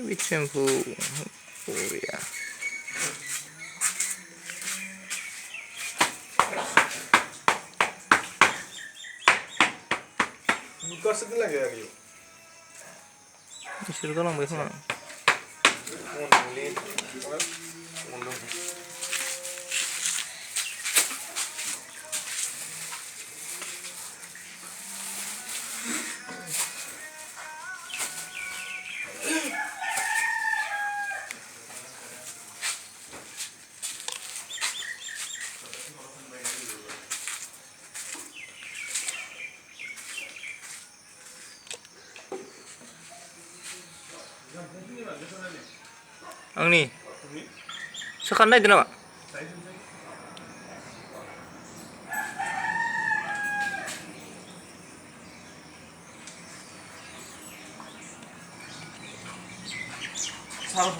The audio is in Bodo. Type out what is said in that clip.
bikin bu. Oh ya. Buka setelah ya Rio. Disuruh tolong besok. Ang ni. Sekarang itu nama. Salah,